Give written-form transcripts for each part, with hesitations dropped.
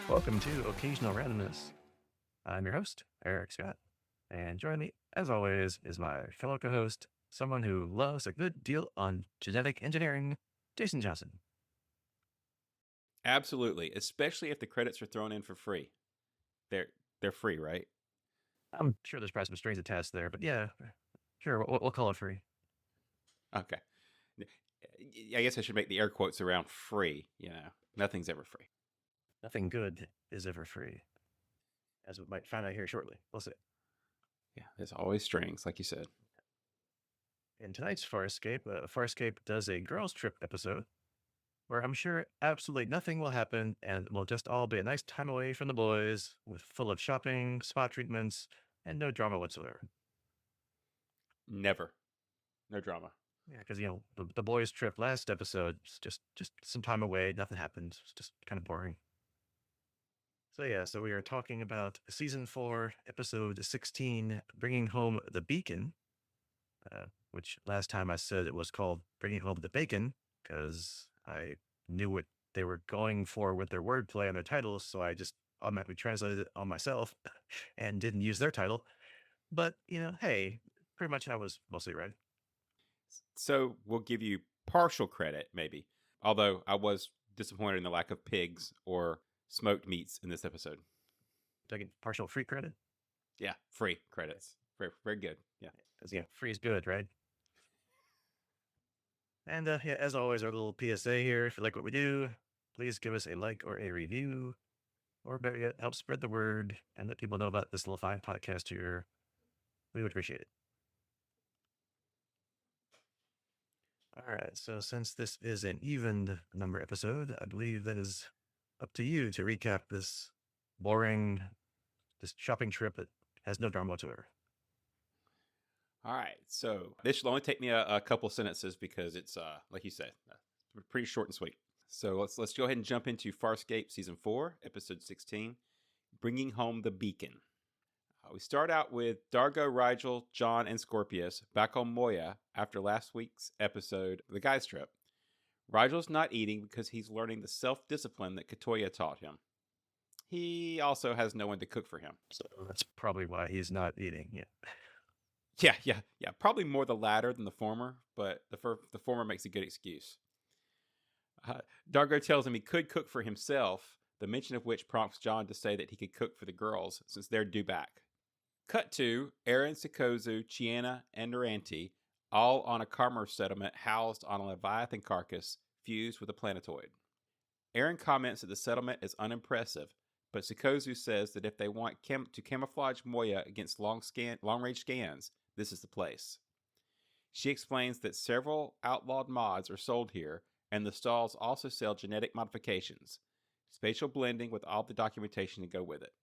Welcome to Occasional Randomness. I'm your host, Eric Scott, and joining me, as always, is my fellow co-host, someone who loves a good deal on genetic engineering, Jason Johnson. Absolutely, especially if the credits are thrown in for free. They're they're free, right? I'm sure there's probably some strings attached there, but yeah, sure, we'll call it free. Okay. I guess I should make the air quotes around free. Nothing's ever free. Nothing good is ever free, as we might find out here shortly. We'll see. Yeah, there's always strings, like you said. In tonight's Farscape, Farscape does a girls' trip episode where I'm sure absolutely nothing will happen and we'll just all be a nice time away from the boys with full of shopping, spa treatments, and no drama whatsoever. Never, no drama. Yeah, because the boys' trip last episode just some time away, nothing happened. It's just kind of boring. So yeah, so we are talking about season 4, episode 16, bringing home the beacon, which last time I said it was called bringing home the bacon because I knew what they were going for with their wordplay on their titles, so I just automatically translated it on myself and didn't use their title. But hey, pretty much I was mostly right. So we'll give you partial credit, maybe. Although I was disappointed in the lack of pigs or smoked meats in this episode. Do I get partial free credit? Yeah, free credits. Very, very good. Yeah. Because free is good, right? And yeah, as always, our little PSA here. If you like what we do, please give us a like or a review, or better yet, help spread the word and let people know about this little fine podcast here. We would appreciate it. All right. So since this is an even number episode, I believe that is up to you to recap this shopping trip that has no drama whatsoever. All right. So this should only take me a couple sentences because it's, like you said, pretty short and sweet. So let's go ahead and jump into Farscape Season 4, Episode 16, Bringing Home the Beacon. We start out with Dargo, Rigel, John, and Scorpius back on Moya after last week's episode of the Guys Trip. Rigel's not eating because he's learning the self-discipline that Katoya taught him. He also has no one to cook for him. So that's probably why he's not eating. Yeah. Yeah. Probably more the latter than the former, but the former makes a good excuse. Dargo tells him he could cook for himself, the mention of which prompts John to say that he could cook for the girls since they're due back. Cut to Aaron, Sikozu, Chiana, and Naranti, all on a Karmer settlement housed on a Leviathan carcass fused with a planetoid. Aaron comments that the settlement is unimpressive, but Sikozu says that if they want to camouflage Moya against long-range scans, this is the place. She explains that several outlawed mods are sold here, and the stalls also sell genetic modifications, spatial blending with all the documentation to go with it.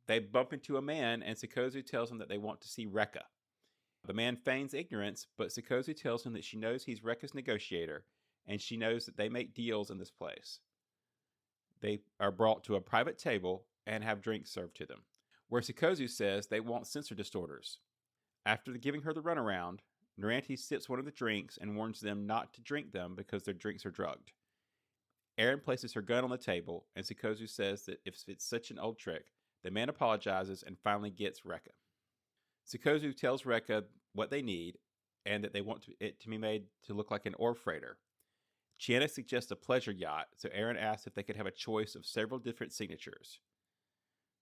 They bump into a man, and Sikozu tells him that they want to see Rekka. The man feigns ignorance, but Sikozu tells him that she knows he's Rekka's negotiator, and she knows that they make deals in this place. They are brought to a private table and have drinks served to them, where Sikozu says they want sensor distorters. After giving her the runaround, Naranti sips one of the drinks and warns them not to drink them because their drinks are drugged. Aaron places her gun on the table, and Sikozu says that if it's such an old trick, the man apologizes and finally gets Rekka. Sikozu tells Rekka what they need and that they want it to be made to look like an ore freighter. Chiana suggests a pleasure yacht, so Aaron asks if they could have a choice of several different signatures.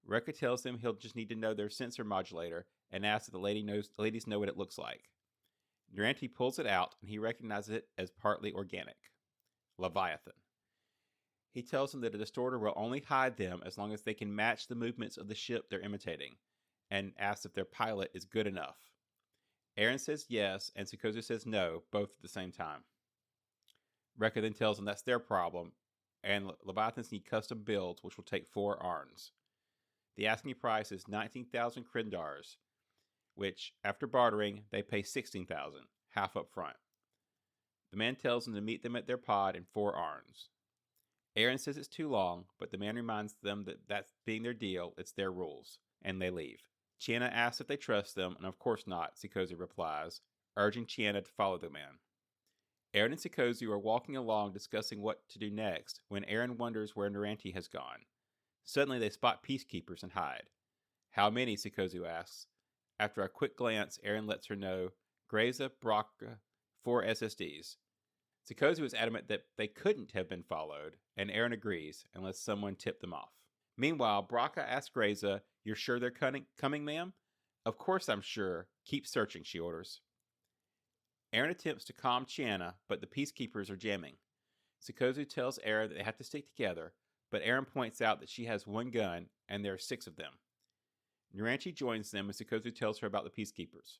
Rekka tells them he'll just need to know their sensor modulator and asks if the ladies know what it looks like. Naranti pulls it out and he recognizes it as partly organic. Leviathan. He tells them that a distorter will only hide them as long as they can match the movements of the ship they're imitating, and asks if their pilot is good enough. Aaron says yes, and Sikozu says no, both at the same time. Rekka then tells them that's their problem, and Leviathans need custom builds, which will take 4 Arns. The asking price is 19,000 Krindars, which, after bartering, they pay 16,000, half up front. The man tells them to meet them at their pod in 4 Arns. Aaron says it's too long, but the man reminds them that that's being their deal, it's their rules, and they leave. Chiana asks if they trust them, and of course not, Sikozu replies, urging Chiana to follow the man. Aaron and Sikozu are walking along discussing what to do next when Aaron wonders where Naranti has gone. Suddenly they spot peacekeepers and hide. How many? Sikozu asks. After a quick glance, Aaron lets her know Greza, Braca, 4 SSDs. Sikozu is adamant that they couldn't have been followed, and Aaron agrees, unless someone tipped them off. Meanwhile, Braca asks Greza, "You're sure they're coming, ma'am?" "Of course I'm sure. Keep searching," she orders. Aaron attempts to calm Chiana, but the peacekeepers are jamming. Sikozu tells Aaron that they have to stick together, but Aaron points out that she has one gun, and there are 6 of them. Naranchi joins them, and Sikozu tells her about the peacekeepers.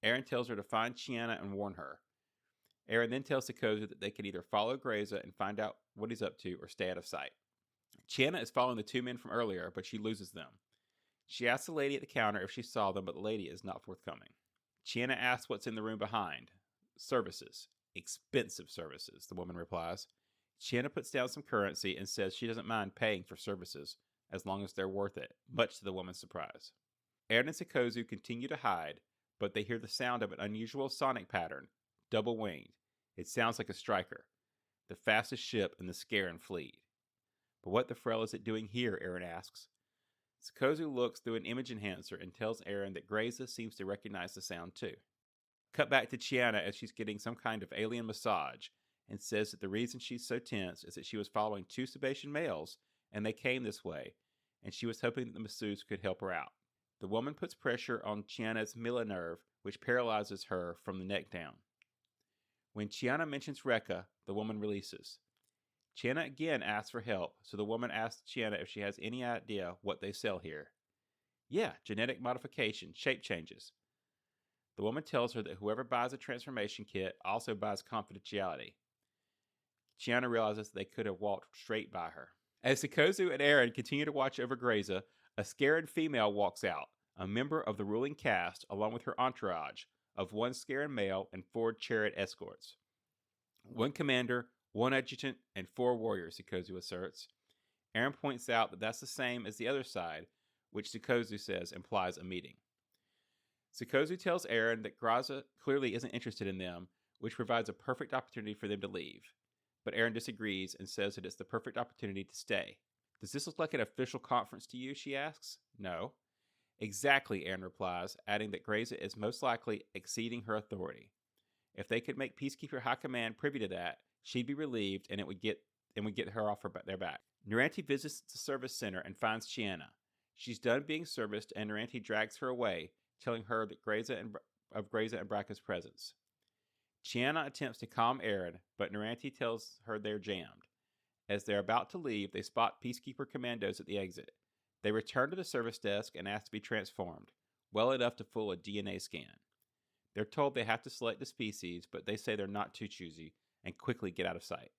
Aaron tells her to find Chiana and warn her. Aaron then tells Sikozu that they can either follow Greza and find out what he's up to, or stay out of sight. Chiana is following the 2 men from earlier, but she loses them. She asks the lady at the counter if she saw them, but the lady is not forthcoming. Chiana asks what's in the room behind. "Services. Expensive services," the woman replies. Chiana puts down some currency and says she doesn't mind paying for services, as long as they're worth it, much to the woman's surprise. Aaron and Sikozu continue to hide, but they hear the sound of an unusual sonic pattern, double-winged. It sounds like a striker, the fastest ship in the Scaran fleet. "But what the frell is it doing here?" Aaron asks. Sikozu looks through an image enhancer and tells Aaron that Greza seems to recognize the sound too. Cut back to Chiana as she's getting some kind of alien massage, and says that the reason she's so tense is that she was following 2 Sebastian males, and they came this way, and she was hoping that the masseuse could help her out. The woman puts pressure on Chiana's Mila nerve, which paralyzes her from the neck down. When Chiana mentions Rekka, the woman releases. Chiana again asks for help, so the woman asks Chiana if she has any idea what they sell here. "Yeah, genetic modification, shape changes." The woman tells her that whoever buys a transformation kit also buys confidentiality. Chiana realizes they could have walked straight by her. As Sikozu and Aaron continue to watch over Greza, a Scaran female walks out, a member of the ruling caste, along with her entourage of 1 Scaran male and 4 chariot escorts. 1 commander, 1 adjutant, and 4 warriors, Sikozu asserts. Aaron points out that that's the same as the other side, which Sikozu says implies a meeting. Sikozu tells Aaron that Greza clearly isn't interested in them, which provides a perfect opportunity for them to leave. But Aaron disagrees and says that it's the perfect opportunity to stay. "Does this look like an official conference to you?" she asks. "No." "Exactly," Aaron replies, adding that Greza is most likely exceeding her authority. If they could make Peacekeeper High Command privy to that, she'd be relieved, and it would get her off their back. Naranti visits the service center and finds Chiana. She's done being serviced, and Naranti drags her away, telling her that Greza and Braca's presence. Chiana attempts to calm Aaron, but Naranti tells her they're jammed. As they're about to leave, they spot Peacekeeper commandos at the exit. They return to the service desk and ask to be transformed, well enough to fool a DNA scan. They're told they have to select the species, but they say they're not too choosy and quickly get out of sight.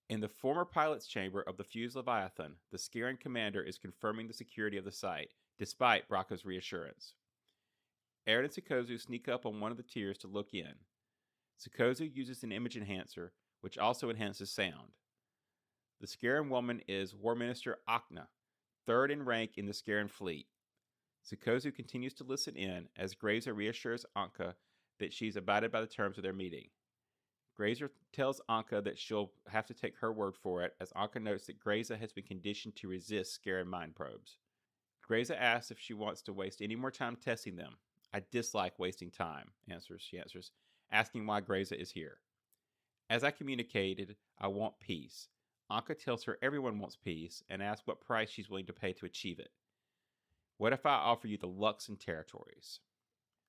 In the former pilot's chamber of the fused Leviathan, the Scaran commander is confirming the security of the site, despite Braca's reassurance. Aaron and Sikozu sneak up on one of the tiers to look in. Sikozu uses an image enhancer, which also enhances sound. The Scaran woman is War Minister Akna, 3rd in rank in the Scaran fleet. Sikozu continues to listen in as Greza reassures Anka that she's abided by the terms of their meeting. Greza tells Anka that she'll have to take her word for it, as Anka notes that Greza has been conditioned to resist Scaran mind probes. Greza asks if she wants to waste any more time testing them. "I dislike wasting time," she answers, asking why Greza is here. "As I communicated, I want peace." Anka tells her everyone wants peace and asks what price she's willing to pay to achieve it. "What if I offer you the Luxon territories?"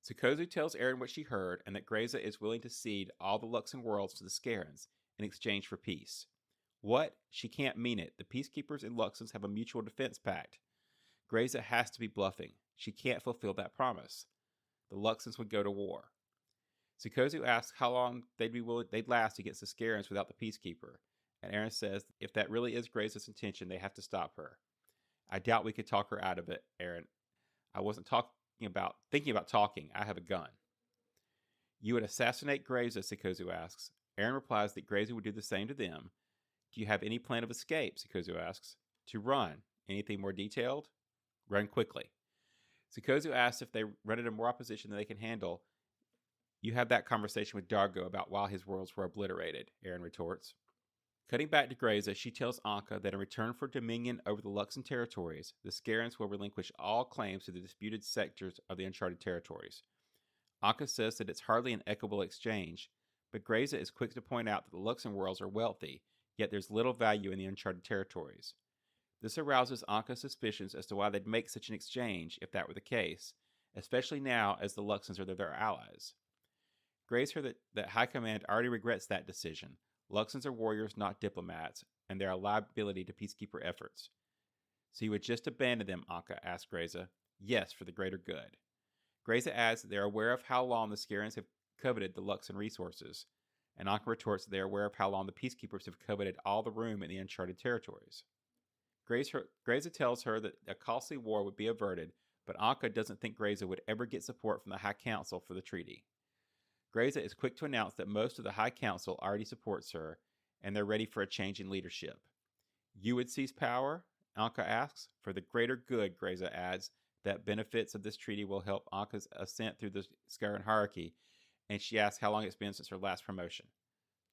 Sikozu tells Aaron what she heard, and that Greza is willing to cede all the Luxon worlds to the Scarans in exchange for peace. What? She can't mean it. The Peacekeepers and Luxons have a mutual defense pact. Greza has to be bluffing. She can't fulfill that promise. The Luxons would go to war. Sikozu asks how long they'd last against the Scarans without the Peacekeeper, and Aaron says if that really is Greza's intention, they have to stop her. "I doubt we could talk her out of it, Aaron. I wasn't thinking about talking. I have a gun." "You would assassinate Greza?" Sikozu asks. Aaron replies that Greza would do the same to them. "Do you have any plan of escape?" Sikozu asks. "To run. Anything more detailed?" "Run quickly." Sikozu asks if they run into more opposition than they can handle. "You have that conversation with Dargo about why his worlds were obliterated," Aaron retorts. Cutting back to Graza, she tells Anka that in return for dominion over the Luxon territories, the Scarans will relinquish all claims to the disputed sectors of the Uncharted territories. Anka says that it's hardly an equitable exchange, but Graza is quick to point out that the Luxon worlds are wealthy, yet there's little value in the Uncharted territories. This arouses Anka's suspicions as to why they'd make such an exchange if that were the case, especially now as the Luxons are their allies. Grace heard that High Command already regrets that decision. Luxons are warriors, not diplomats, and they're a liability to peacekeeper efforts. So you would just abandon them, Anka asked Graza. Yes, for the greater good. Graza adds that they're aware of how long the Scarans have coveted the Luxon resources, and Anka retorts that they are aware of how long the peacekeepers have coveted all the room in the Uncharted territories. Graza tells her that a costly war would be averted, but Anka doesn't think Graza would ever get support from the High Council for the treaty. Graza is quick to announce that most of the High Council already supports her, and they're ready for a change in leadership. You would seize power? Anka asks. For the greater good, Graza adds, that benefits of this treaty will help Anka's ascent through the Scaran hierarchy, and she asks how long it's been since her last promotion.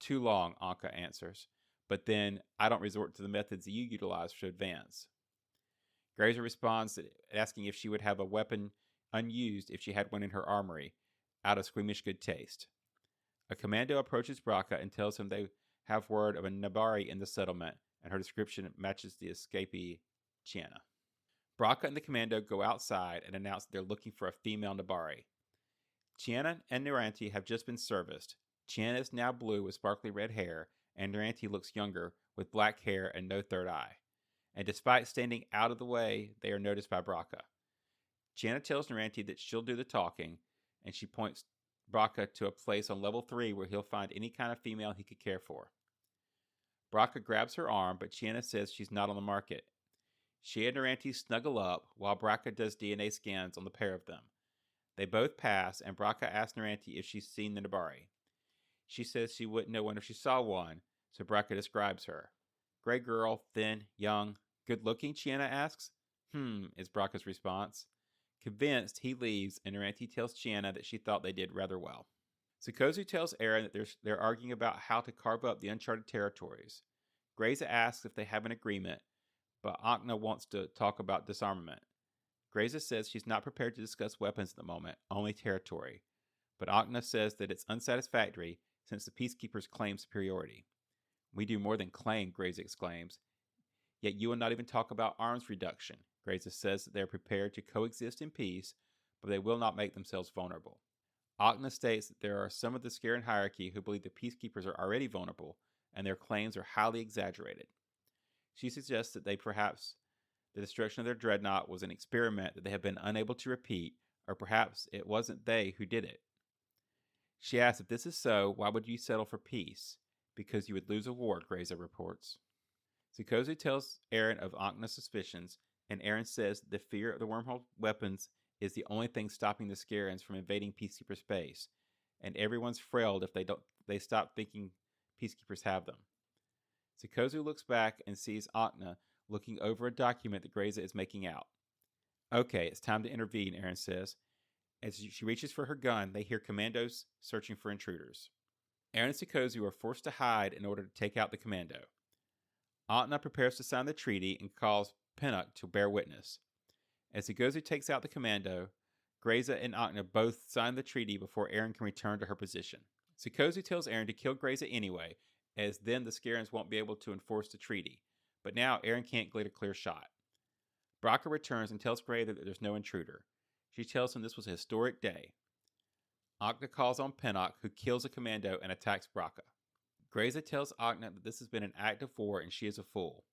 Too long, Anka answers. But then, I don't resort to the methods that you utilize to advance. Graza responds asking if she would have a weapon unused if she had one in her armory, out of squeamish good taste. A commando approaches Braca and tells him they have word of a Nabari in the settlement, and her description matches the escapee, Chiana. Braca and the commando go outside and announce that they're looking for a female Nabari. Chiana and Naranti have just been serviced. Chiana is now blue with sparkly red hair, and Naranti looks younger with black hair and no third eye. And despite standing out of the way, they are noticed by Braca. Chiana tells Naranti that she'll do the talking, and she points Braca to a place on level 3 where he'll find any kind of female he could care for. Braca grabs her arm, but Chiana says she's not on the market. She and Naranti snuggle up while Braca does DNA scans on the pair of them. They both pass, and Braca asks Naranti if she's seen the Nabari. She says she wouldn't know one if she saw one, so Braca describes her. Gray girl, thin, young, good-looking, Chiana asks. Is Braca's response. Convinced, he leaves, and Naranti tells Chiana that she thought they did rather well. Sukozu tells Eren that they're arguing about how to carve up the Uncharted territories. Graza asks if they have an agreement, but Akna wants to talk about disarmament. Graza says she's not prepared to discuss weapons at the moment, only territory. But Akna says that it's unsatisfactory since the peacekeepers claim superiority. We do more than claim, Graza exclaims. Yet you will not even talk about arms reduction. Graza says that they are prepared to coexist in peace, but they will not make themselves vulnerable. Akna states that there are some of the Scaran hierarchy who believe the peacekeepers are already vulnerable, and their claims are highly exaggerated. She suggests that perhaps the destruction of their dreadnought was an experiment that they have been unable to repeat, or perhaps it wasn't they who did it. She asks if this is so, why would you settle for peace? Because you would lose a war, Graza reports. Sukozu tells Eren of Akna's suspicions, and Eren says the fear of the wormhole weapons is the only thing stopping the Scarans from invading Peacekeeper space, and everyone's frailed if they stop thinking Peacekeepers have them. Sukozu looks back and sees Akna looking over a document that Graza is making out. Okay, it's time to intervene, Eren says. As she reaches for her gun, they hear commandos searching for intruders. Eren and Sukozu are forced to hide in order to take out the commando. Akna prepares to sign the treaty and calls Pinnock to bear witness. As Sukozu takes out the commando, Graza and Akna both sign the treaty before Eren can return to her position. Sukozu tells Eren to kill Graza anyway, as then the Scarans won't be able to enforce the treaty. But now Eren can't get a clear shot. Braca returns and tells Graza that there's no intruder. She tells him this was a historic day. Akna calls on Pinnock, who kills a commando and attacks Braca. Graza tells Akna that this has been an act of war and she is a fool.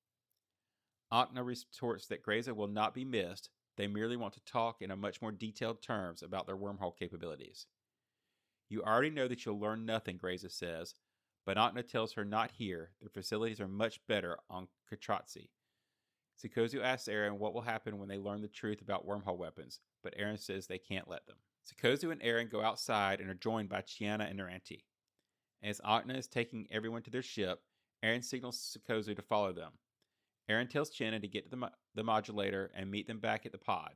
Akna retorts that Graza will not be missed. They merely want to talk in a much more detailed terms about their wormhole capabilities. You already know that you'll learn nothing, Graza says, but Akna tells her not here. Their facilities are much better on Katratzi. Sukozu asks Eren what will happen when they learn the truth about wormhole weapons, but Eren says they can't let them. Sukozu and Eren go outside and are joined by Chiana and Naranti. As Akna is taking everyone to their ship, Eren signals Sukozu to follow them. Eren tells Chiana to get to the modulator and meet them back at the pod.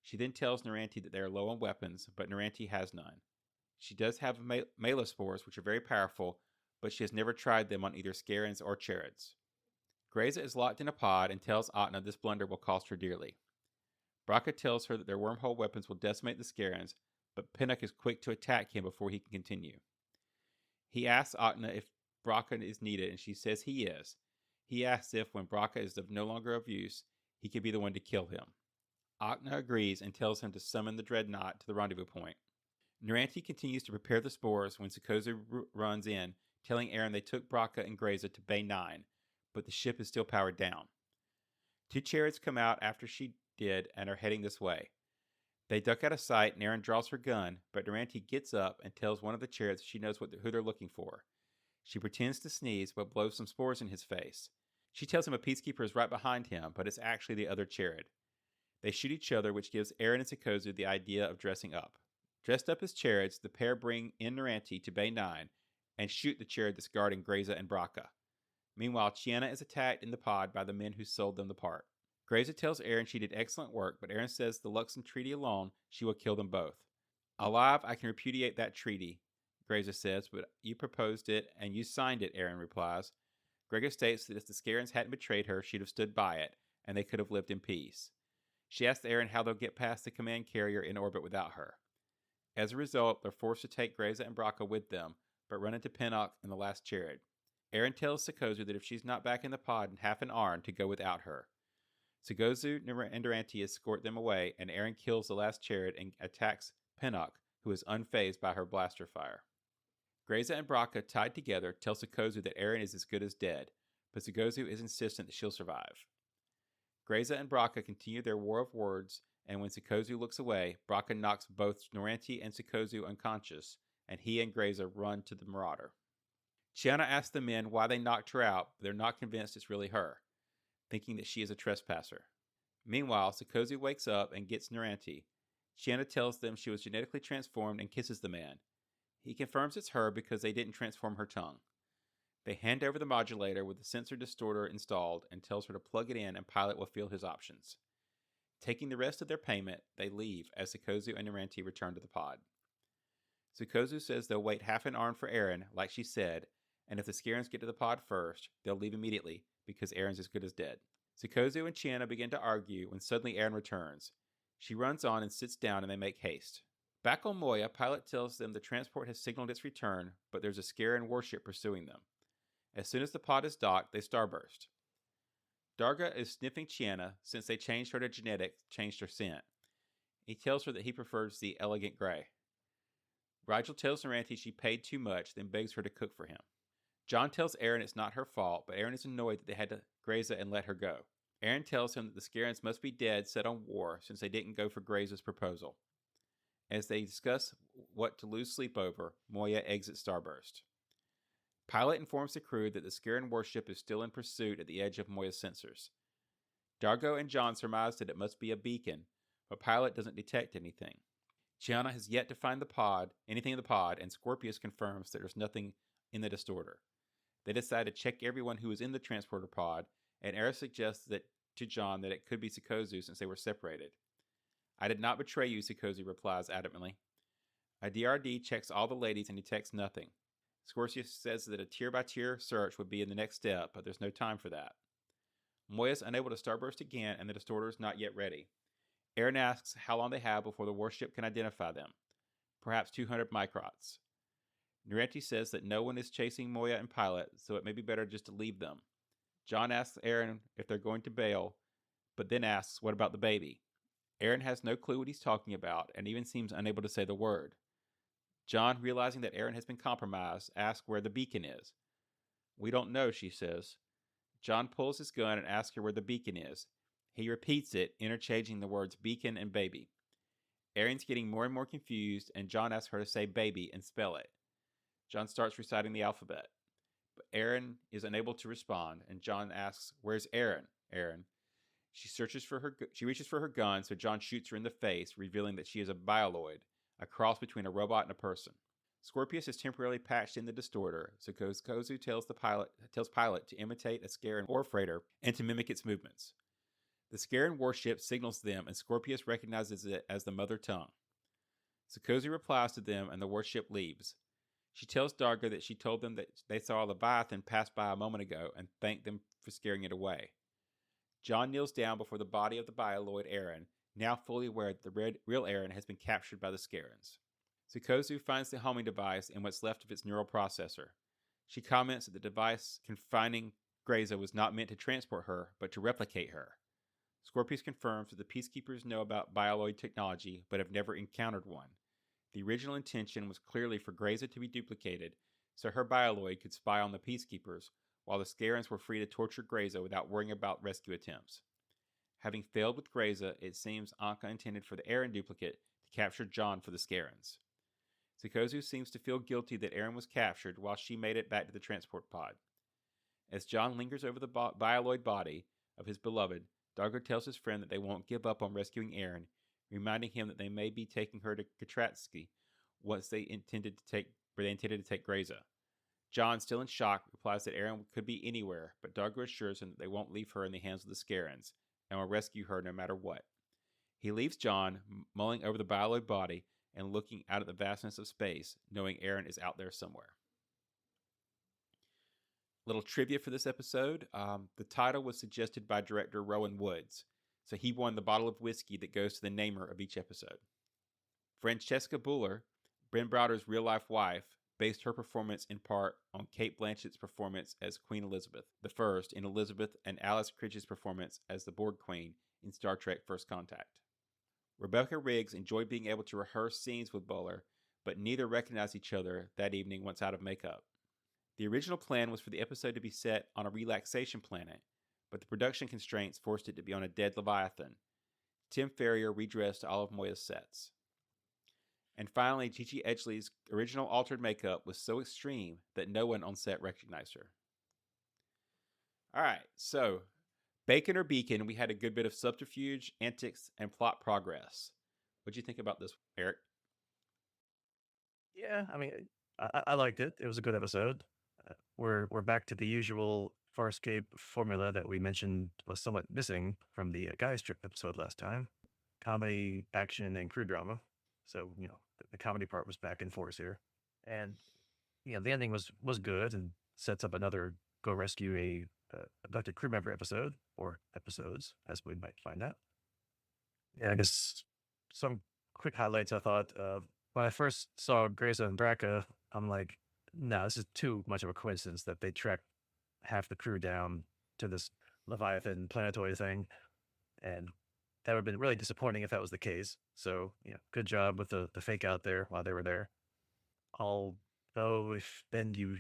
She then tells Naranti that they are low on weapons, but Naranti has none. She does have melee spores, which are very powerful, but she has never tried them on either Scarens or Charids. Grayza is locked in a pod and tells Atna this blunder will cost her dearly. Braca tells her that their wormhole weapons will decimate the Scarens, but Pinnock is quick to attack him before he can continue. He asks Atna if Braca is needed, and she says he is. He asks if, when Braca is no longer of use, he could be the one to kill him. Atna agrees and tells him to summon the Dreadnought to the rendezvous point. Naranti continues to prepare the spores when Sikozu runs in, telling Aaron they took Braca and Grayza to Bay 9, but the ship is still powered down. 2 Charids come out after she did and are heading this way. They duck out of sight and Aaron draws her gun, but Naranti gets up and tells one of the Charids she knows who they're looking for. She pretends to sneeze but blows some spores in his face. She tells him a peacekeeper is right behind him, but it's actually the other Charid. They shoot each other, which gives Aaron and Sikozu the idea of dressing up. Dressed up as Charids, the pair bring in Naranti to Bay 9 and shoot the Charid that's guarding Grayza and Braca. Meanwhile, Chiana is attacked in the pod by the men who sold them the part. Grayza tells Aaron she did excellent work, but Aaron says the Luxon treaty alone, she will kill them both. Alive, I can repudiate that treaty, Grayza says, but you proposed it and you signed it, Aaron replies. Grayza states that if the Scarens hadn't betrayed her, she'd have stood by it, and they could have lived in peace. She asks Aaron how they'll get past the command carrier in orbit without her. As a result, they're forced to take Grayza and Braca with them, but run into Pinnock and the last Charid. Aaron tells Sikozu that if she's not back in the pod in half an hour, to go without her. Sikozu and Naranti escort them away, and Aaron kills the last Charid and attacks Pinnock, who is unfazed by her blaster fire. Grayza and Braca, tied together, tell Sikozu that Aaron is as good as dead, but Sikozu is insistent that she'll survive. Grayza and Braca continue their war of words, and when Sikozu looks away, Braca knocks both Naranti and Sikozu unconscious, and he and Grayza run to the Marauder. Chiana asks the men why they knocked her out, but they're not convinced it's really her, thinking that she is a trespasser. Meanwhile, Sikozu wakes up and gets Naranti. Chiana tells them she was genetically transformed and kisses the man. He confirms it's her because they didn't transform her tongue. They hand over the modulator with the sensor distorter installed and tells her to plug it in and Pilot will feel his options. Taking the rest of their payment, they leave as Sikozu and Naranti return to the pod. Sikozu says they'll wait half an hour for Aaron, like she said, and if the Scarens get to the pod first, they'll leave immediately because Aaron's as good as dead. Sikozu and Chiana begin to argue when suddenly Aaron returns. She runs on and sits down and they make haste. Back on Moya, Pilot tells them the transport has signaled its return, but there's a Scaran warship pursuing them. As soon as the pod is docked, they starburst. Darga is sniffing Chiana since they changed her to genetic, changed her scent. He tells her that he prefers the elegant gray. Rigel tells Naranti she paid too much, then begs her to cook for him. John tells Aaron it's not her fault, but Aaron is annoyed that they had to Grayza and let her go. Aaron tells him that the Scarens must be dead, set on war, since they didn't go for Grayza's proposal. As they discuss what to lose sleep over, Moya exits Starburst. Pilot informs the crew that the Scaran warship is still in pursuit at the edge of Moya's sensors. Dargo and John surmise that it must be a beacon, but Pilot doesn't detect anything. Chiana has yet to find anything in the pod, and Scorpius confirms that there's nothing in the distorter. They decide to check everyone who is in the transporter pod, and Era suggests to John that it could be Sikozu since they were separated. I did not betray you, Sikozu replies adamantly. A DRD checks all the ladies and detects nothing. Scorpius says that a tier-by-tier search would be in the next step, but there's no time for that. Moya's unable to starburst again, and the distorter is not yet ready. Aaron asks how long they have before the warship can identify them. Perhaps 200 microns. Naranti says that no one is chasing Moya and Pilot, so it may be better just to leave them. John asks Aaron if they're going to bail, but then asks, what about the baby? Aaron has no clue what he's talking about, and even seems unable to say the word. John, realizing that Aaron has been compromised, asks where the beacon is. We don't know, she says. John pulls his gun and asks her where the beacon is. He repeats it, interchanging the words beacon and baby. Aaron's getting more and more confused, and John asks her to say baby and spell it. John starts reciting the alphabet, but Aaron is unable to respond, and John asks, where's Aaron? Aaron. She reaches for her gun, so John shoots her in the face, revealing that she is a bioloid, a cross between a robot and a person. Scorpius is temporarily patched in the distorter, so Kozu tells Pilot to imitate a Scaran ore freighter and to mimic its movements. The Scaran warship signals them, and Scorpius recognizes it as the mother tongue. Sikozu replies to them, and the warship leaves. She tells Dargo that she told them that they saw a Leviathan pass by a moment ago and thanked them for scaring it away. John kneels down before the body of the bioloid Aaron, now fully aware that the real Aaron has been captured by the Scarens. Sukozu finds the homing device and what's left of its neural processor. She comments that the device confining Grayza was not meant to transport her, but to replicate her. Scorpius confirms that the Peacekeepers know about bioloid technology, but have never encountered one. The original intention was clearly for Grayza to be duplicated, so her bioloid could spy on the Peacekeepers, while the Scarens were free to torture Grayza without worrying about rescue attempts. Having failed with Grayza, it seems Anka intended for the Aaron duplicate to capture John for the Scarens. Sukozu seems to feel guilty that Aaron was captured while she made it back to the transport pod. As John lingers over the bioloid body of his beloved, Dargo tells his friend that they won't give up on rescuing Aaron, reminding him that they may be taking her to Katratsky once they intended to take Grayza. John, still in shock, replies that Aaron could be anywhere, but Dargo assures him that they won't leave her in the hands of the Scarens and will rescue her no matter what. He leaves John, mulling over the bioloid body and looking out at the vastness of space, knowing Aaron is out there somewhere. Little trivia for this episode. The title was suggested by director Rowan Woods, so he won the bottle of whiskey that goes to the namer of each episode. Francesca Buller, Ben Browder's real-life wife, based her performance in part on Cate Blanchett's performance as Queen Elizabeth I in Elizabeth and Alice Cridge's performance as the Borg Queen in Star Trek First Contact. Rebecca Riggs enjoyed being able to rehearse scenes with Buller, but neither recognized each other that evening once out of makeup. The original plan was for the episode to be set on a relaxation planet, but the production constraints forced it to be on a dead Leviathan. Tim Ferrier redressed all of Moya's sets. And finally, Gigi Edgley's original altered makeup was so extreme that no one on set recognized her. All right, so Bacon or Beacon, we had a good bit of subterfuge, antics, and plot progress. What'd you think about this, Eric? Yeah, I mean, I liked it. It was a good episode. We're back to the usual Farscape formula that we mentioned was somewhat missing from the Guys Trip episode last time: comedy, action, and crew drama. So the comedy part was back in force here, and the ending was good and sets up another go rescue a abducted crew member episode, or episodes as we might find out. Yeah, I guess some quick highlights. I thought when I first saw Grayza and Braca, I'm like, no, this is too much of a coincidence that they tracked half the crew down to this Leviathan planetoid thing, and that would have been really disappointing if that was the case. So good job with the fake out there while they were there. Although if then you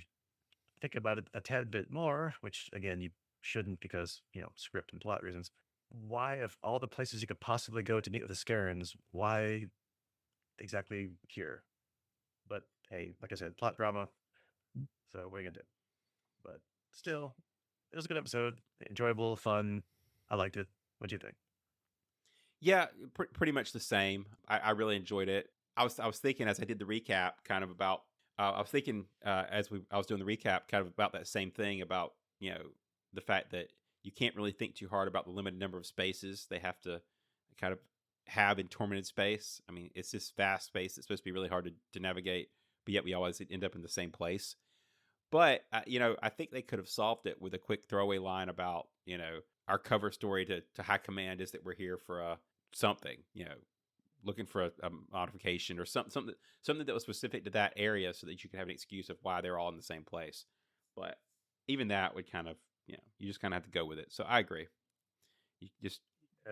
think about it a tad bit more, which again you shouldn't because script and plot reasons, why of all the places you could possibly go to meet with the Scarens, why exactly here? But hey, like I said, plot drama. So what are you gonna do? But still, it was a good episode. Enjoyable, fun. I liked it. What do you think? Yeah, pretty much the same. I really enjoyed it. I was thinking as I did the recap, kind of about. I was thinking I was doing the recap, kind of about that same thing about the fact that you can't really think too hard about the limited number of spaces they have to kind of have in tormented space. I mean, it's this vast space that's supposed to be really hard to navigate, but yet we always end up in the same place. But I think they could have solved it with a quick throwaway line about our cover story to High Command is that we're here for something, looking for a modification or something that was specific to that area, so that you could have an excuse of why they're all in the same place. But even that would kind of you just kind of have to go with it. So I agree. You just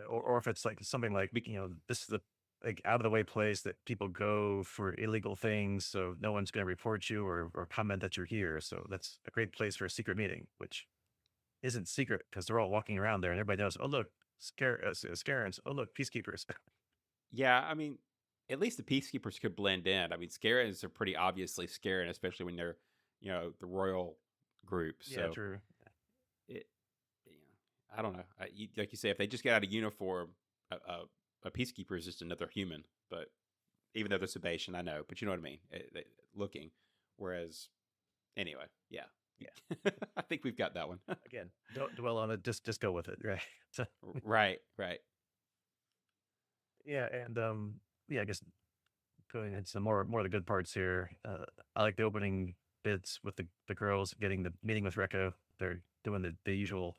Or if it's like something like this is the like out of the way place that people go for illegal things, so no one's going to report you or comment that you're here. So that's a great place for a secret meeting, which isn't secret because they're all walking around there and everybody knows. Oh look, Scarens. Oh look, peacekeepers. yeah, I mean, at least the peacekeepers could blend in. I mean, Scarens are pretty obviously Scaran, especially when they're the royal group. Yeah, So true. it, I don't know. Like you say, if they just get out of uniform, a peacekeeper is just another human. But even though they're Sebastian, I know. But you know what I mean. Looking, whereas anyway, yeah. I think we've got that one. Again, don't dwell on it. Just go with it, right? So, right. yeah, and yeah, I guess going into some more of the good parts here. I like the opening bits with the girls getting the meeting with Rekka. They're doing the usual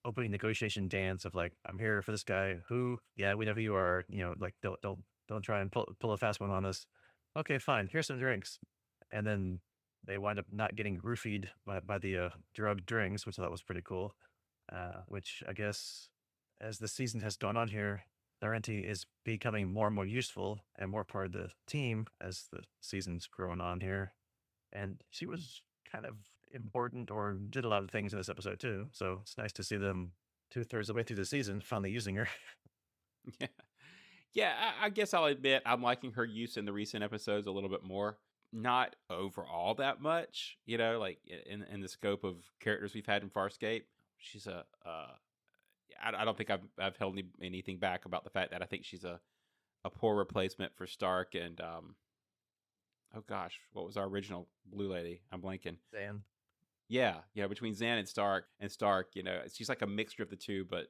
opening negotiation dance of like, I'm here for this guy. Who? Yeah, we know who you are. Like don't try and pull a fast one on us. Okay, fine. Here's some drinks, and then they wind up not getting roofied by the drug drinks, which I thought was pretty cool. Which I guess as the season has gone on here, Laurenti is becoming more and more useful and more part of the team as the season's growing on here. And she was kind of important or did a lot of things in this episode too. So it's nice to see them 2/3 of the way through the season finally using her. Yeah. Yeah, I guess I'll admit I'm liking her use in the recent episodes a little bit more. Not overall that much, like in the scope of characters we've had in Farscape. She's I don't think I've held anything back about the fact that I think she's a poor replacement for Stark and oh gosh, what was our original blue lady? I'm blanking. Dan. Yeah, between Zan and Stark, she's like a mixture of the two, but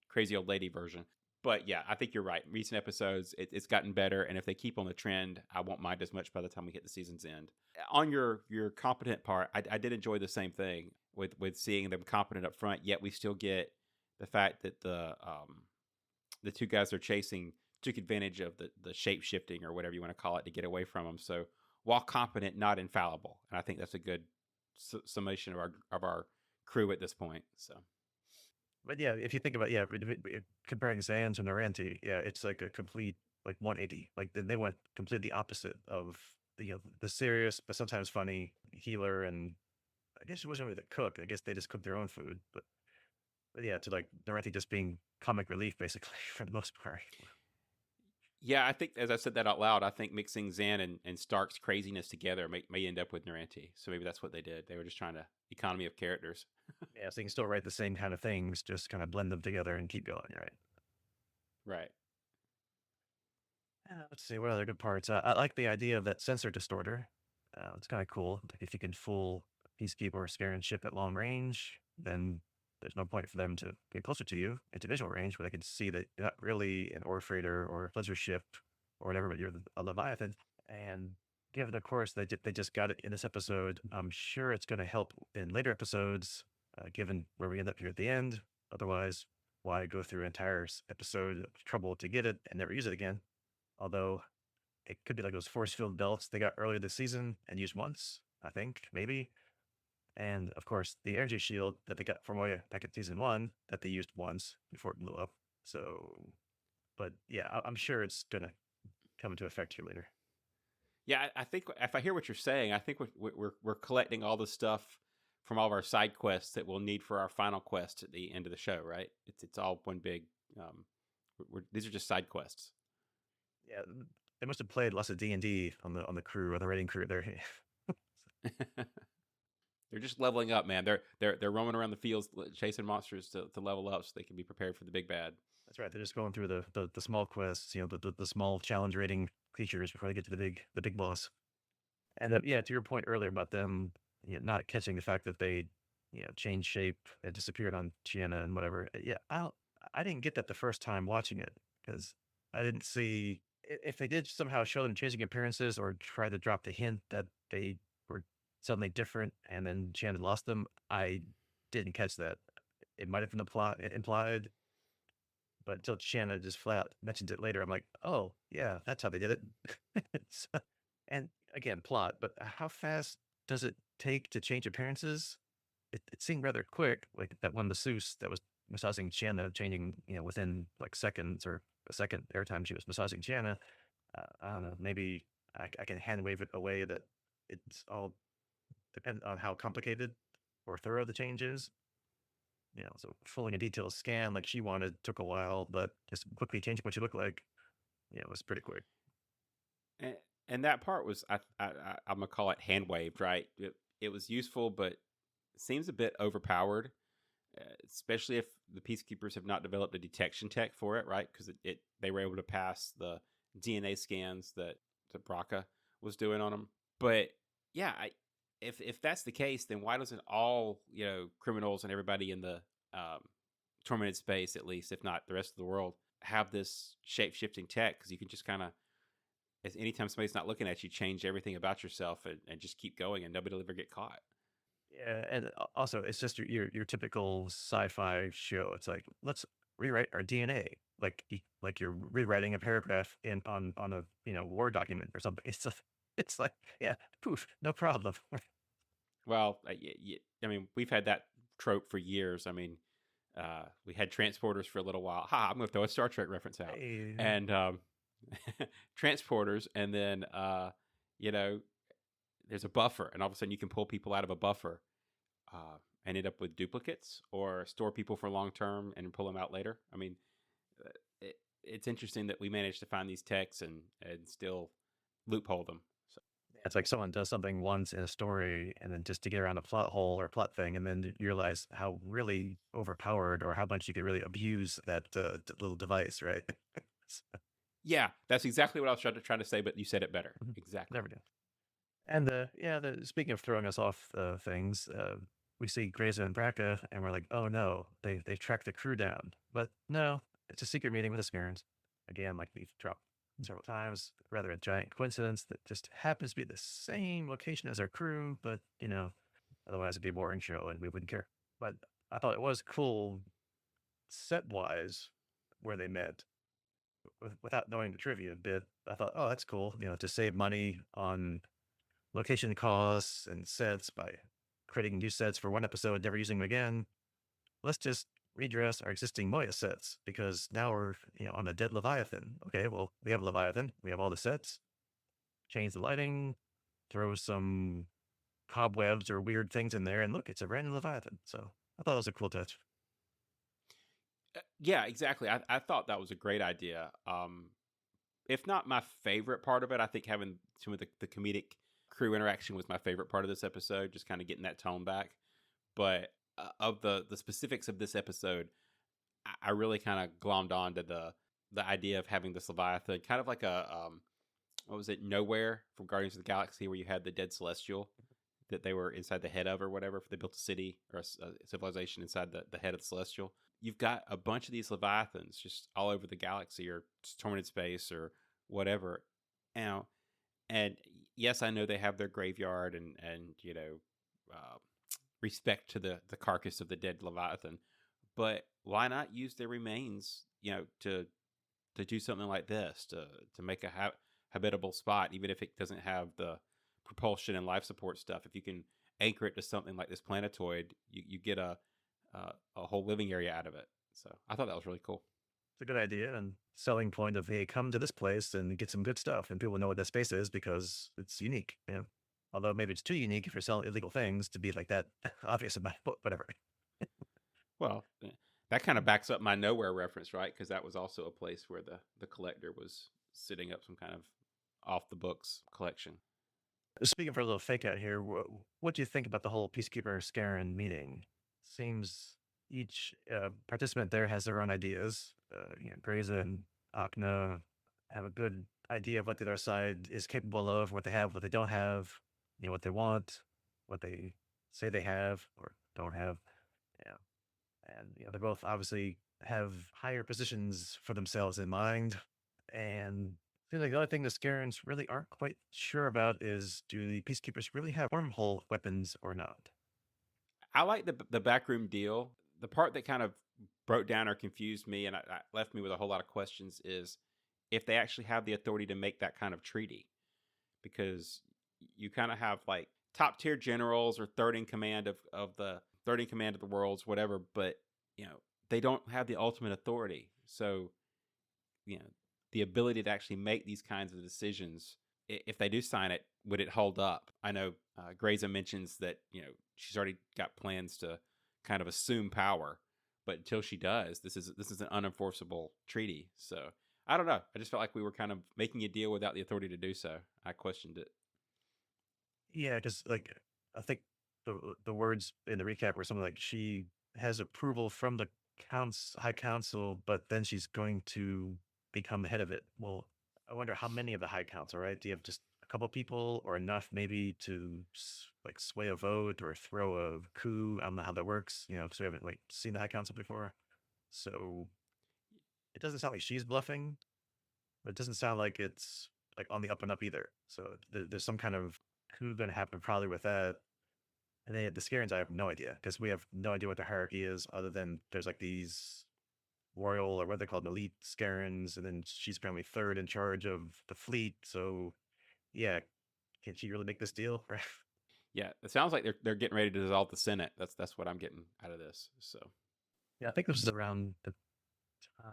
crazy old lady version. But yeah, I think you're right. Recent episodes, it's gotten better, and if they keep on the trend, I won't mind as much by the time we hit the season's end. On your competent part, I did enjoy the same thing with seeing them competent up front. Yet we still get the fact that the two guys they're chasing took advantage of the shape shifting or whatever you want to call it to get away from them. So while competent, not infallible, and I think that's a good summation of our crew at this point. So. But yeah, if you think about comparing Zan to Naranti, yeah, it's like a complete like 180. Like they went completely opposite of the serious but sometimes funny healer, and I guess it wasn't really the cook. I guess they just cooked their own food, but yeah, to like Naranti just being comic relief basically for the most part. Yeah, I think as I said that out loud, I think mixing Zan and Stark's craziness together may end up with Naranti. So maybe that's what they did. They were just trying to economy of characters. Yeah, so you can still write the same kind of things, just kind of blend them together and keep going, right? Right. Let's see what other good parts. I like the idea of that sensor distorter. It's kind of cool. Like if you can fool Peacekeeper or Scaran ship at long range, then there's no point for them to get closer to you into visual range, where they can see that you're not really an ore freighter or a pleasure ship or whatever, but you're a Leviathan. And given, of course, they just got it in this episode, I'm sure it's going to help in later episodes, given where we end up here at the end. Otherwise, why go through an entire episode of trouble to get it and never use it again? Although it could be like those force field belts they got earlier this season and used once, I think, maybe. And of course, the energy shield that they got from way back in season 1 that they used once before it blew up. So, but yeah, I'm sure it's going to come into effect here later. Yeah, I think if I hear what you're saying, I think we're collecting all the stuff from all of our side quests that we'll need for our final quest at the end of the show, right? It's all one big. These are just side quests. Yeah, they must have played lots of D&D on the crew, or the raiding crew there. They're just leveling up, man. They're roaming around the fields chasing monsters to level up so they can be prepared for the big bad. That's right. They're just going through the small quests, the small challenge rating creatures before they get to the big boss. And yeah, to your point earlier about them not catching the fact that they changed shape and disappeared on Chiena and whatever. Yeah, I didn't get that the first time watching it, because I didn't see if they did somehow show them changing appearances or try to drop the hint that they were suddenly different and then Chiena lost them. I didn't catch that. It might have been implied, but until Chiena just flat mentioned it later, I'm like, oh yeah, that's how they did it. And again, plot, but how fast does it take to change appearances? It seemed rather quick, like that one masseuse that was massaging Chiena, changing within like seconds or a second every time she was massaging Chiena. I don't know, maybe I can hand wave it away that it's all dependent on how complicated or thorough the change is. So pulling a detailed scan like she wanted took a while, but just quickly changing what she looked like, it was pretty quick. And that part was I'm gonna call it hand waved, right? It was useful, but seems a bit overpowered, especially if the peacekeepers have not developed a detection tech for it, right? Because they were able to pass the DNA scans that Braca was doing on them. But yeah, if that's the case, then why doesn't all criminals and everybody in the tormented space, at least, if not the rest of the world, have this shape shifting tech? Because you can just kind of As anytime somebody's not looking at you, change everything about yourself and just keep going, and nobody will ever get caught. Yeah, and also it's just your typical sci-fi show. It's like let's rewrite our DNA, like like you're rewriting a paragraph in on a Word document or something. It's just, it's like yeah, poof, no problem. Well, I mean, we've had that trope for years. I mean, we had transporters for a little while. Ha! I'm going to throw a Star Trek reference out, Hey, and transporters, and then you know, there's a buffer, and all of a sudden you can pull people out of a buffer, and end up with duplicates, or store people for long term and pull them out later. I mean, it's interesting that we managed to find these techs and still loophole them. So it's like someone does something once in a story, and then just to get around a plot hole or plot thing, and then you realize how really overpowered or how much you could really abuse that little device, right? yeah, that's exactly what I was trying to say, but you said it better. Mhm. Exactly. Never do. And yeah, speaking of throwing us off things, we see Grayson and Braca, and we're like, oh no, they tracked the crew down. But no, it's a secret meeting with the Scarens. Again, like we've dropped several times, rather a giant coincidence that just happens to be the same location as our crew, but otherwise it'd be a boring show and we wouldn't care. But I thought it was cool set wise where they met without knowing the trivia a bit. I thought, oh, that's cool, to save money on location costs and sets by creating new sets for one episode, never using them again. Let's just redress our existing Moya sets because now we're on a dead Leviathan. Okay, well we have Leviathan, we have all the sets. Change the lighting, throw some cobwebs or weird things in there, and look, it's a random Leviathan. So I thought it was a cool touch. Yeah, exactly. I thought that was a great idea. If not my favorite part of it, I think having some of the comedic crew interaction was my favorite part of this episode, just kind of getting that tone back. But of the specifics of this episode, I really kind of glommed on to the idea of having this Leviathan, kind of like a what was it, Nowhere from Guardians of the Galaxy, where you had the dead Celestial that they were inside the head of, or whatever. If they built a city or a civilization inside the head of the Celestial, you've got a bunch of these Leviathans just all over the galaxy or tormented space or whatever. Now, and yes, I know they have their graveyard and uh, respect to the carcass of the dead Leviathan, but why not use their remains, to do something like this, to make a habitable spot, even if it doesn't have the propulsion and life support stuff. If you can anchor it to something like this planetoid, you get a whole living area out of it. So I thought that was really cool. It's a good idea and selling point of hey, come to this place and get some good stuff, and people know what that space is because it's unique. Although maybe it's too unique if you're selling illegal things to be like that obvious about, but whatever. Well, that kind of backs up my Nowhere reference, right? Because that was also a place where the collector was setting up some kind of off the books collection. Speaking for a little fake out here, what do you think about the whole Peacekeeper Scarin meeting? Seems each participant there has their own ideas. Graza and Akna have a good idea of what the other side is capable of, what they have, what they don't have, what they want, what they say they have or don't have. Yeah. And they both obviously have higher positions for themselves in mind. And I feel like the only thing the Scarens really aren't quite sure about is do the Peacekeepers really have wormhole weapons or not? I like the backroom deal. The part that kind of broke down or confused me and I left me with a whole lot of questions is if they actually have the authority to make that kind of treaty, because you kind of have like top tier generals or third in command of the worlds, whatever, but they don't have the ultimate authority. So you know the ability to actually make these kinds of decisions, if they do sign it, would it hold up? I know Graza mentions that she's already got plans to kind of assume power, but until she does, this is an unenforceable treaty. So I don't know. I just felt like we were kind of making a deal without the authority to do so. I questioned it. Yeah, because like I think the words in the recap were something like she has approval from the High Council, but then she's going to become the head of it. Well, I wonder how many of the High Council, right? Do you have just a couple people or enough maybe to like sway a vote or throw a coup? I don't know how that works, because we haven't like seen the High Council before. So it doesn't sound like she's bluffing, but it doesn't sound like it's like on the up and up either. So there's some kind of coup going to happen probably with that. And then the Scarens, I have no idea because we have no idea what the hierarchy is other than there's like these royal or what they're called elite Scarens, and then she's apparently third in charge of the fleet. So yeah, can she really make this deal? Yeah, it sounds like they're getting ready to dissolve the Senate. That's what I'm getting out of this. So Yeah, I think this was around the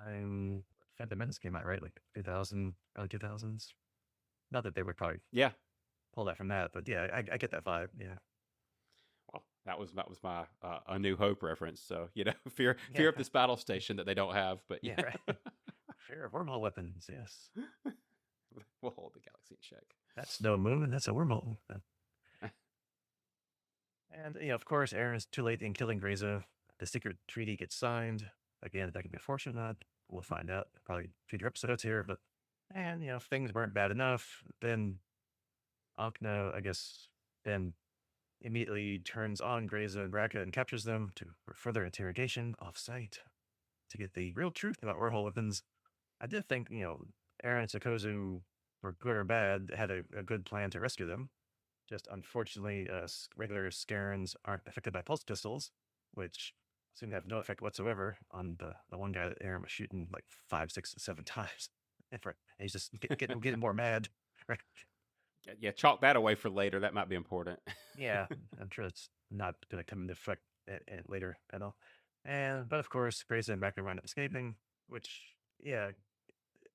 time Phantom Menace came out, right? Like 2000, early 2000s. Not that they would probably yeah, pull that from that, but yeah, I get that vibe. Yeah. well, that was my A New Hope reference. So fear Yeah. of this battle station that they don't have. But Yeah, right. Fear of wormhole weapons. Yes. we'll hold the galaxy in check. That's no moon. That's a wormhole. And, of course, Aaron is too late in killing Grayza. The secret treaty gets signed. Again, that could be a fortune or not. We'll find out probably future episodes here. But, and, if things weren't bad enough, then Ankna, I guess, then immediately turns on Grayza and Raka and captures them for further interrogation off-site to get the real truth about wormhole weapons. I did think, Aaron and Sokozu were good or bad, had a good plan to rescue them. Just unfortunately, regular Scarens aren't affected by pulse pistols, which seem to have no effect whatsoever on the one guy that Aaron was shooting like 5, 6, 7 times. And he's just getting more mad. Right? Yeah, chalk that away for later. That might be important. Yeah, I'm sure it's not going to come into effect later at all. But of course, Grayson and Becker wind up escaping, which, yeah,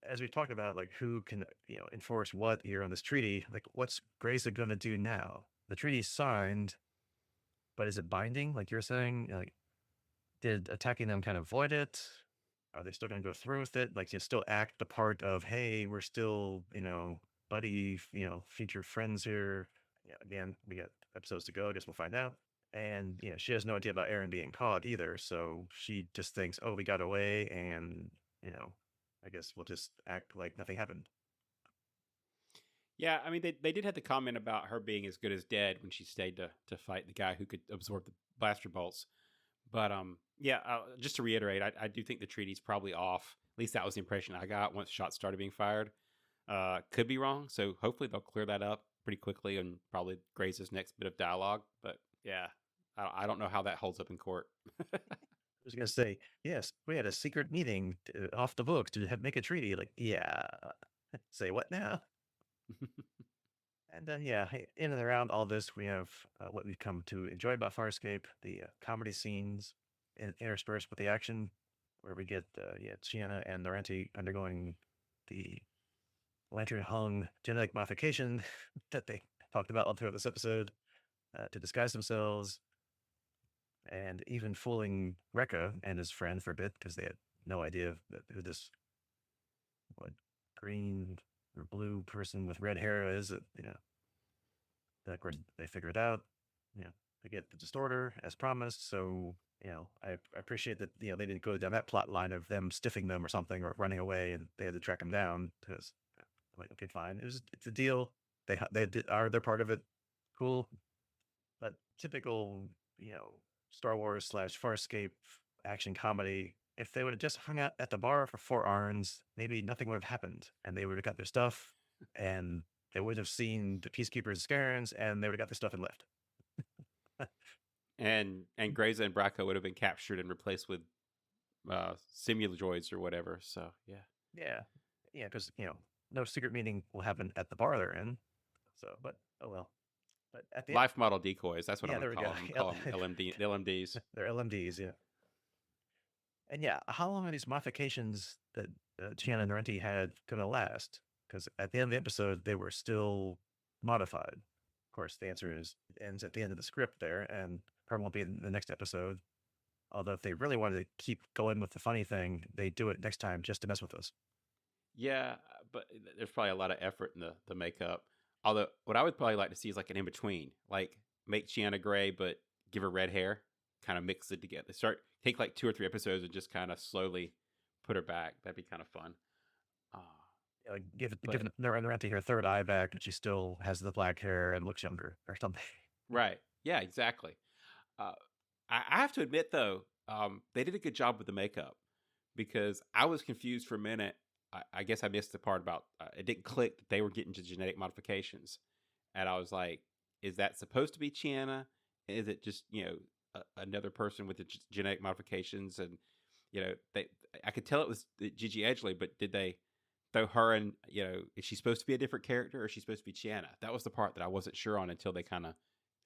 as we talked about, like who can enforce what here on this treaty? Like, what's Grayson going to do now? The treaty's signed, but is it binding? Like you're saying, like, did attacking them kind of void it? Are they still going to go through with it? Like, you still act the part of, hey, we're still, buddy, future friends here. Yeah, again, we got episodes to go. I guess we'll find out. And, she has no idea about Aaron being caught either. So she just thinks, oh, we got away. And, I guess we'll just act like nothing happened. Yeah, I mean, they did have the comment about her being as good as dead when she stayed to fight the guy who could absorb the blaster bolts. But yeah, just to reiterate, I do think the treaty's probably off. At least that was the impression I got once shots started being fired. Could be wrong, so hopefully they'll clear that up pretty quickly and probably Gray's next bit of dialogue. But yeah, I don't know how that holds up in court. I was going to say, yes, we had a secret meeting off the books to make a treaty. Like, yeah, say what now? And then, yeah, in and around all this, we have what we've come to enjoy about Farscape, the comedy scenes interspersed with the action, where we get, Chiana and Noranti undergoing the lantern hung genetic modification that they talked about all throughout this episode to disguise themselves, and even fooling Rekka and his friend for a bit because they had no idea who this green or blue person with red hair is. Of course, they figure it out. They get the distorter as promised. So, I appreciate that, they didn't go down that plot line of them stiffing them or something or running away and they had to track them down because, like, okay, fine. It's a deal. They're part of it. Cool. But typical, Star Wars / Farscape action comedy. If they would have just hung out at the bar for 4 hours, maybe nothing would have happened and they would have got their stuff and they would have seen the Peacekeepers Scarens and they would have got their stuff and left. and Grayza and Braco would have been captured and replaced with simuloids or whatever. So yeah, Because no secret meeting will happen at the bar they're in. So, but oh well. But at the life model decoys. That's what Yeah, I'm there going we to go. call them. LMD, LMDs. They're LMDs, yeah. And yeah, how long are these modifications that Chiana and Renti had going to last? Because at the end of the episode, they were still modified. Of course, the answer is it ends at the end of the script there, and probably won't be in the next episode. Although if they really wanted to keep going with the funny thing, they do it next time just to mess with us. Yeah, but there's probably a lot of effort in the makeup. Although, what I would probably like to see is like an in between, like make Chiana gray but give her red hair, kind of mix it together. Take like 2 or 3 episodes and just kind of slowly put her back. That'd be kind of fun. Like give Renti her third eye back, but she still has the black hair and looks younger or something. Right? Yeah, exactly. I have to admit though, they did a good job with the makeup because I was confused for a minute. I guess I missed the part about it didn't click that they were getting to genetic modifications, and I was like, is that supposed to be Chiana? Is it just another person with the genetic modifications? And I could tell it was Gigi Edgley, but did they throw her in? Is she supposed to be a different character, or is she supposed to be Chiana? That was the part that I wasn't sure on until they kind of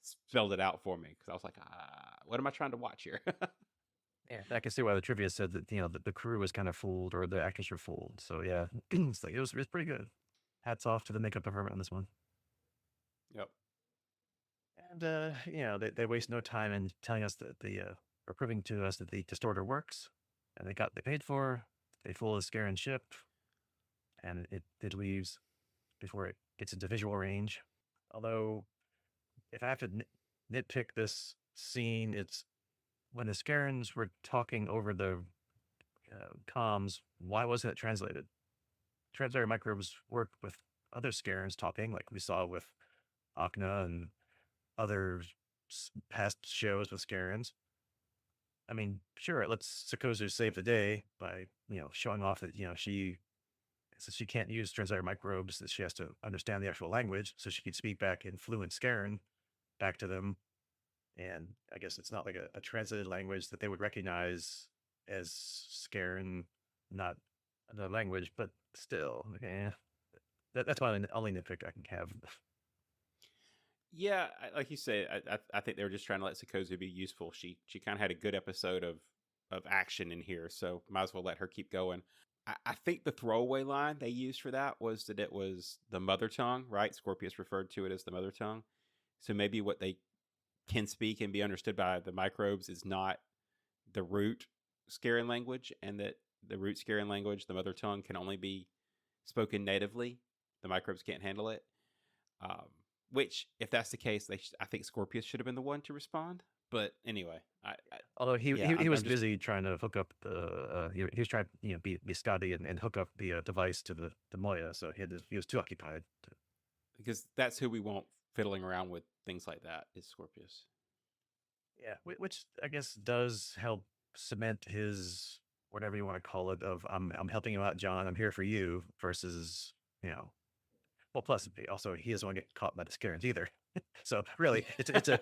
spelled it out for me, because I was like, what am I trying to watch here? Yeah, I can see why the trivia said that the crew was kind of fooled or the actors were fooled. So yeah, it's like it was pretty good. Hats off to the makeup department on this one. Yep. And they waste no time in telling us that or proving to us that the distorter works, and they paid for. They fool the Scaran ship, and it leaves before it gets into visual range. Although, if I have to nitpick this scene, it's when the Scarans were talking over the comms. Why wasn't it translated? Translator microbes work with other Scarans talking, like we saw with Akna and other past shows with Scarans. I mean, sure, it lets Sikozu save the day by showing off that since she can't use translator microbes, that she has to understand the actual language, so she can speak back in fluent Scaran back to them. And I guess it's not like a translated language that they would recognize as Scaran, not the language, but still, that's why the only nitpick I can have. Yeah, like you say, I think they were just trying to let Sikozu be useful. She kind of had a good episode of action in here, so might as well let her keep going. I think the throwaway line they used for that was that it was the mother tongue, right? Scorpius referred to it as the mother tongue. So maybe what they can speak and be understood by the microbes is not the root Scaran language, and that the root Scaran language, the mother tongue, can only be spoken natively. The microbes can't handle it. Which, if that's the case, I think Scorpius should have been the one to respond. But anyway, although he I'm was just, busy trying to hook up the he was trying to be Scotty and hook up the device to the Moya, so he was too occupied. because that's who we want fiddling around with things like that is Scorpius. Yeah, which I guess does help cement his whatever you want to call it of I'm helping you out, John. I'm here for you versus well, plus also he doesn't want to get caught by the Scarens either. So really, it's a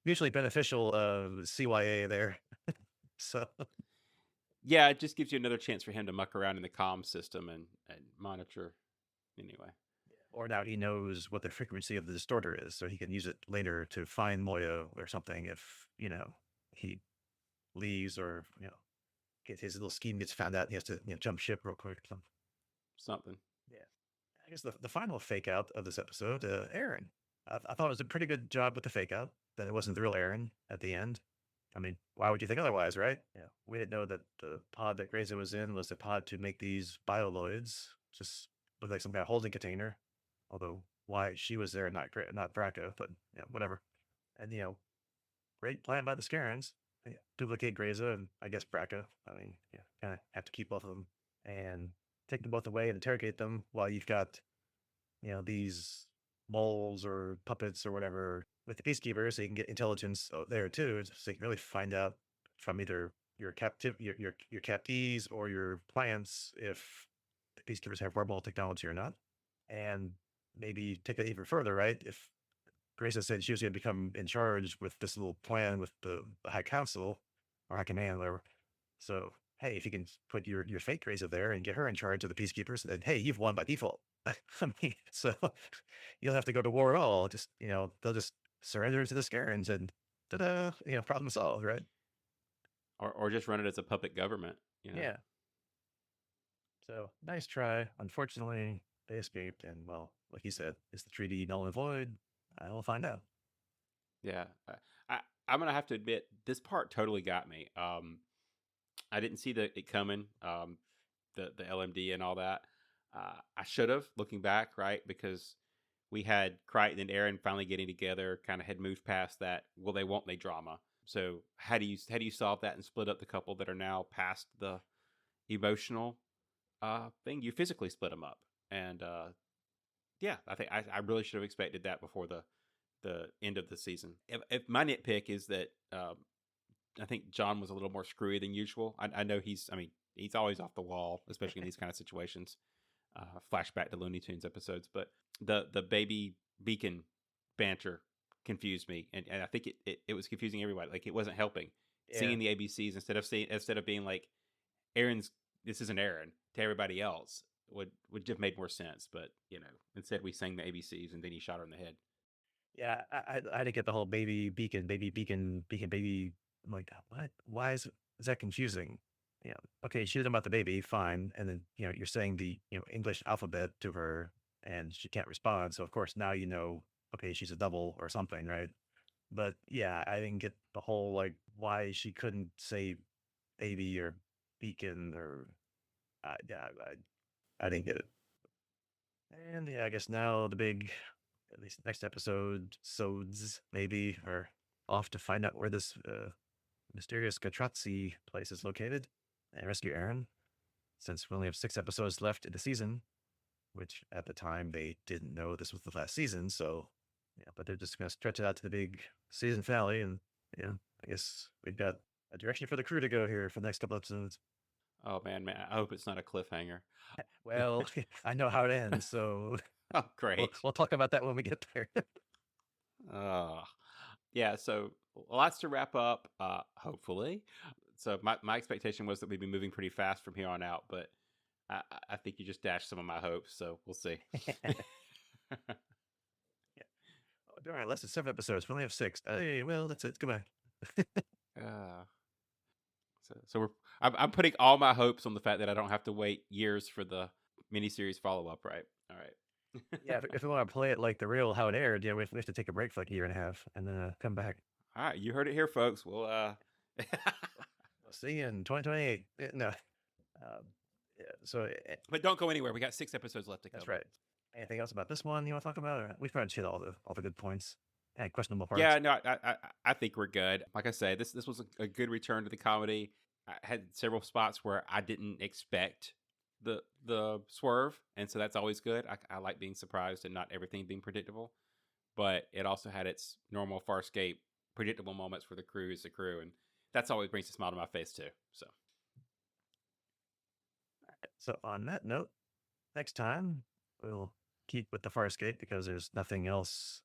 mutually beneficial CYA there. So Yeah, it just gives you another chance for him to muck around in the comm system and monitor. Anyway, or now he knows what the frequency of the distorter is, so he can use it later to find Moya or something if he leaves or get his little scheme gets found out and he has to jump ship real quick or something. Yeah. I guess the final fake out of this episode, Aaron. I thought it was a pretty good job with the fake out, that it wasn't the real Aaron at the end. I mean, why would you think otherwise, right? Yeah. We didn't know that the pod that Grayson was in was a pod to make these bioloids. Just looked like some kind of holding container. Although why she was there, not Braca, but whatever. And great plan by the Scarens. Yeah, duplicate Grayza and I guess Braca. I mean, kind of have to keep both of them and take them both away and interrogate them while you've got these moles or puppets or whatever with the peacekeepers, so you can get intelligence there too, so you can really find out from either your captees or your plants if the peacekeepers have wearable technology or not. And maybe take it even further, right? If Grace said she was going to become in charge with this little plan with the High Council or High Command, whatever. So, hey, if you can put your fake Grace there and get her in charge of the peacekeepers, then hey, you've won by default. I mean, so you don't have to go to war at all. Just they'll just surrender to the Scarens and ta-da, problem solved, right? Or just run it as a puppet government. Yeah. So nice try. Unfortunately, they escaped, and well, like you said, is the treaty null and void? I will find out. Yeah, I'm gonna have to admit this part totally got me. I didn't see it coming. The LMD and all that. I should have, looking back, right? Because we had Crichton and Aaron finally getting together, kind of had moved past that. Well, won't they drama? So how do you solve that and split up the couple that are now past the emotional thing? You physically split them up, and yeah, I think I really should have expected that before the end of the season. If my nitpick is that I think John was a little more screwy than usual. I know he's, I mean, he's always off the wall, especially in these kind of situations. Flashback to Looney Tunes episodes, but the baby beacon banter confused me, and I think it was confusing everybody. Like, it wasn't helping. Yeah. Singing the ABCs instead of being like Aaron's, this isn't Aaron, to everybody else would have made more sense. But instead we sang the ABCs and then he shot her in the head. Yeah, I didn't get the whole baby beacon, beacon, baby. I'm like, what? Why is that confusing? Yeah. Okay, she did about the baby, fine. And then, you're saying the, English alphabet to her and she can't respond. So of course now okay, she's a double or something, right? But yeah, I didn't get the whole like why she couldn't say baby or beacon or yeah, I didn't get it. And yeah, I guess now the big, at least next episode, sods maybe, are off to find out where this mysterious Gatrazzi place is located and rescue Aaron. Since we only have 6 episodes left in the season, which at the time they didn't know this was the last season. So yeah, but they're just going to stretch it out to the big season finale. And yeah, I guess we've got a direction for the crew to go here for the next couple episodes. Oh man, I hope it's not a cliffhanger. Well, I know how it ends, so Oh, great. we'll talk about that when we get there. Yeah, so lots to wrap up, hopefully. So my expectation was that we'd be moving pretty fast from here on out, but I think you just dashed some of my hopes, so we'll see. All right, less than 7 episodes. We only have 6. Hey, well, that's it. Goodbye. uh, I'm putting all my hopes on the fact that I don't have to wait years for the miniseries follow up, right? All right. Yeah, if we want to play it like the real how it aired, yeah, we have to take a break for like a year and a half and then come back. All right, you heard it here, folks. We'll We'll see you in 2028. No. Yeah, so but don't go anywhere. We got 6 episodes left to cover. that's right. Anything else about this one you want to talk about? Or we've pretty much hit all the good points and questionable parts. Yeah, no, I think we're good. Like I say, this was a good return to the comedy. I had several spots where I didn't expect the swerve, and so that's always good. I like being surprised and not everything being predictable. But it also had its normal Farscape predictable moments where the crew is the crew, and that's always brings a smile to my face too. So on that note, next time we'll keep with the Farscape because there's nothing else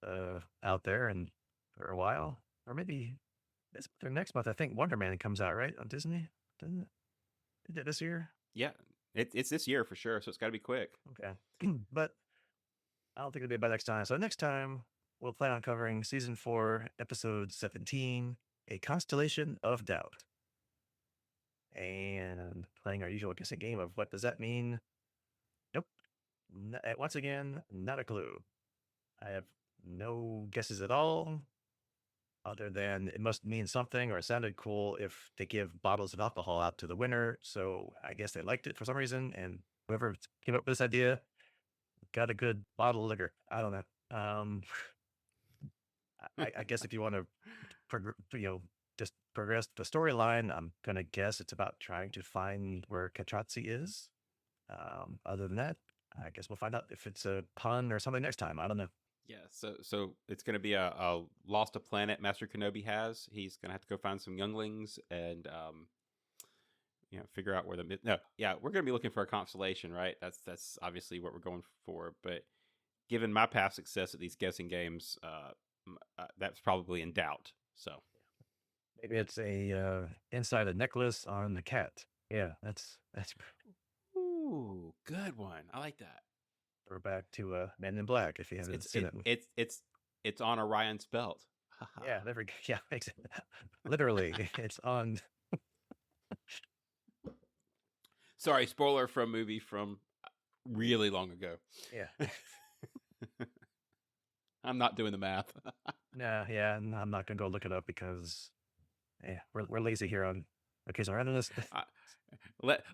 out there and for a while, or maybe next month. I think Wonder Man comes out right on Disney, doesn't it? Is it this year? Yeah, it's this year for sure, so it's got to be quick. Okay, but I don't think it'll be by next time. So next time we'll plan on covering season 4, episode 17, A Constellation of Doubt, and playing our usual guessing game of what does that mean. Nope. Once again, not a clue. I have no guesses at all, other than it must mean something or it sounded cool if they give bottles of alcohol out to the winner. So I guess they liked it for some reason, and whoever came up with this idea got a good bottle of liquor. I don't know. I guess if you want to, just progress the storyline, I'm gonna guess it's about trying to find where Katratzi is. Other than that, I guess we'll find out if it's a pun or something next time. I don't know. Yeah, so it's going to be a lost a planet Master Kenobi has. He's going to have to go find some younglings and figure out where the no. Yeah, we're going to be looking for a constellation, right? That's obviously what we're going for. But given my past success at these guessing games, that's probably in doubt. So maybe it's a inside a necklace on the cat. Yeah, that's. Ooh, good one. I like that. We're back to Men in Black. If you haven't seen it, it's on Orion's belt. Yeah, there we go. Yeah, literally, it's on. Sorry, spoiler for a movie from really long ago. Yeah. I'm not doing the math. No, yeah, I'm not gonna go look it up because, yeah, we're lazy here on Occasional Randomness.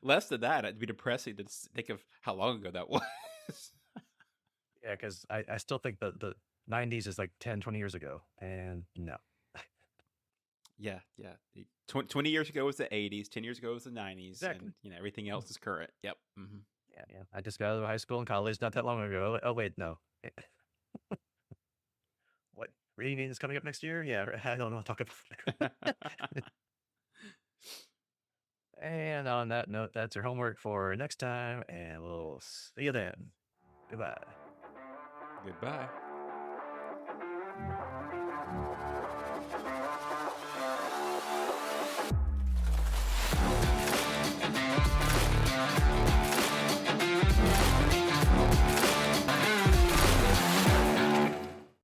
Less than that, it'd be depressing to think of how long ago that was. Yeah, because I still think the 90s is like 10, 20 years ago, and no. Yeah. 20 years ago was the 80s, 10 years ago was the 90s, exactly. And everything else is current. Yep. Mm-hmm. Yeah. I just got out of high school and college not that long ago. Oh wait, no. What reunion is coming up next year? Yeah, I don't know what to talk about. And on that note, that's your homework for next time, and we'll see you then. Goodbye. Goodbye.